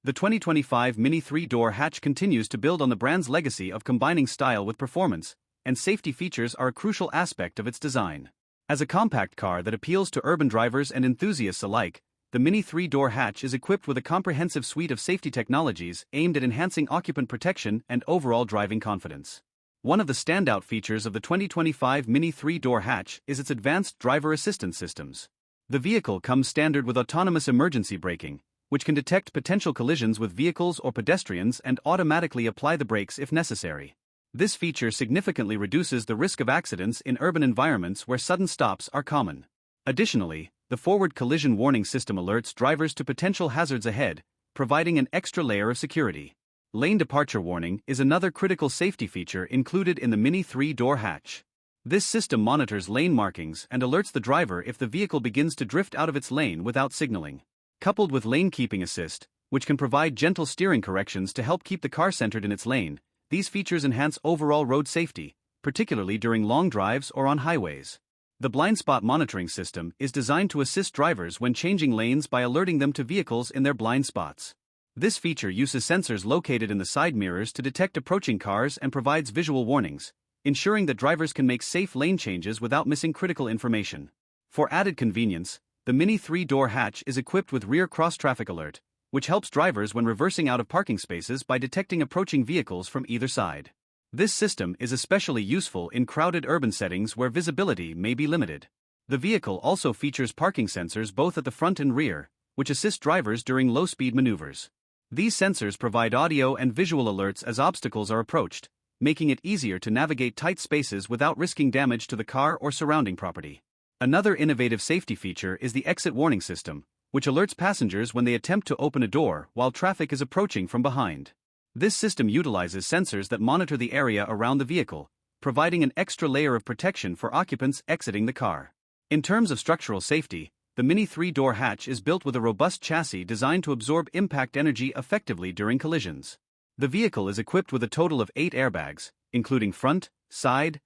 The 2025 Mini 3-door hatch continues to build on the brand's legacy of combining style with performance, and safety features are a crucial aspect of its design. As a compact car that appeals to urban drivers and enthusiasts alike, the Mini 3-door hatch is equipped with a comprehensive suite of safety technologies aimed at enhancing occupant protection and overall driving confidence. One of the standout features of the 2025 Mini 3-door hatch is its advanced driver assistance systems. The vehicle comes standard with autonomous emergency braking, which can detect potential collisions with vehicles or pedestrians and automatically apply the brakes if necessary. This feature significantly reduces the risk of accidents in urban environments where sudden stops are common. Additionally, the forward collision warning system alerts drivers to potential hazards ahead, providing an extra layer of security. Lane departure warning is another critical safety feature included in the Mini 3-door hatch. This system monitors lane markings and alerts the driver if the vehicle begins to drift out of its lane without signaling. Coupled with lane keeping assist, which can provide gentle steering corrections to help keep the car centered in its lane, these features enhance overall road safety, particularly during long drives or on highways. The blind spot monitoring system is designed to assist drivers when changing lanes by alerting them to vehicles in their blind spots. This feature uses sensors located in the side mirrors to detect approaching cars and provides visual warnings, ensuring that drivers can make safe lane changes without missing critical information. For added convenience, the Mini 3-door hatch is equipped with rear cross-traffic alert, which helps drivers when reversing out of parking spaces by detecting approaching vehicles from either side. This system is especially useful in crowded urban settings where visibility may be limited. The vehicle also features parking sensors both at the front and rear, which assist drivers during low-speed maneuvers. These sensors provide audio and visual alerts as obstacles are approached, making it easier to navigate tight spaces without risking damage to the car or surrounding property. Another innovative safety feature is the exit warning system, which alerts passengers when they attempt to open a door while traffic is approaching from behind. This system utilizes sensors that monitor the area around the vehicle, providing an extra layer of protection for occupants exiting the car. In terms of structural safety, the Mini 3-door hatch is built with a robust chassis designed to absorb impact energy effectively during collisions. The vehicle is equipped with a total of 8 airbags, including front, side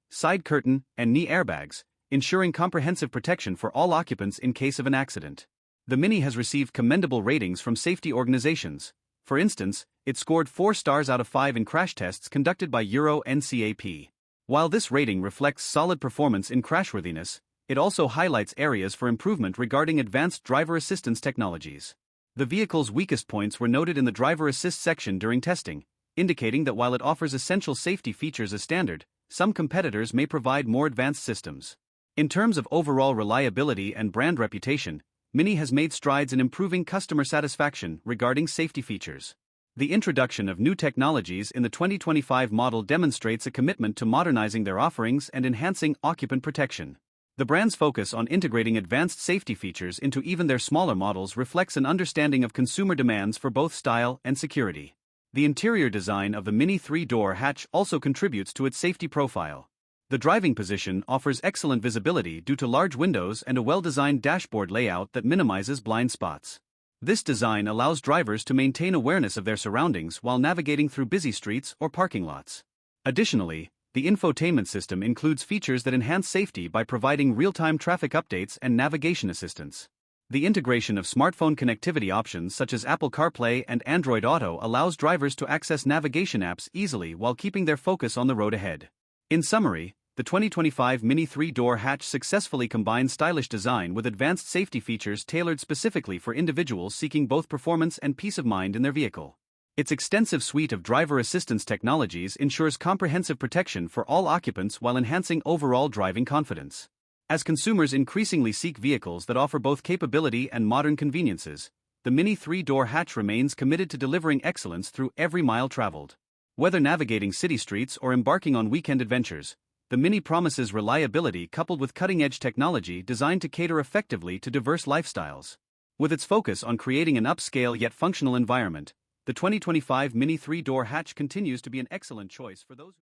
curtain, and knee airbags, ensuring comprehensive protection for all occupants in case of an accident. The Mini has received commendable ratings from safety organizations. For instance, it scored 4 stars out of 5 in crash tests conducted by Euro NCAP. While this rating reflects solid performance in crashworthiness, it also highlights areas for improvement regarding advanced driver assistance technologies. The vehicle's weakest points were noted in the driver assist section during testing, indicating that while it offers essential safety features as standard, some competitors may provide more advanced systems. In terms of overall reliability and brand reputation, Mini has made strides in improving customer satisfaction regarding safety features. The introduction of new technologies in the 2025 model demonstrates a commitment to modernizing their offerings and enhancing occupant protection. The brand's focus on integrating advanced safety features into even their smaller models reflects an understanding of consumer demands for both style and security. The interior design of the Mini 3-door hatch also contributes to its safety profile. The driving position offers excellent visibility due to large windows and a well-designed dashboard layout that minimizes blind spots. This design allows drivers to maintain awareness of their surroundings while navigating through busy streets or parking lots. Additionally, the infotainment system includes features that enhance safety by providing real-time traffic updates and navigation assistance. The integration of smartphone connectivity options such as Apple CarPlay and Android Auto allows drivers to access navigation apps easily while keeping their focus on the road ahead. In summary, the 2025 Mini 3-door hatch successfully combines stylish design with advanced safety features tailored specifically for individuals seeking both performance and peace of mind in their vehicle. Its extensive suite of driver assistance technologies ensures comprehensive protection for all occupants while enhancing overall driving confidence. As consumers increasingly seek vehicles that offer both capability and modern conveniences, the Mini 3-door hatch remains committed to delivering excellence through every mile traveled. Whether navigating city streets or embarking on weekend adventures, the Mini promises reliability coupled with cutting-edge technology designed to cater effectively to diverse lifestyles. With its focus on creating an upscale yet functional environment, the 2025 Mini 3-door hatch continues to be an excellent choice for those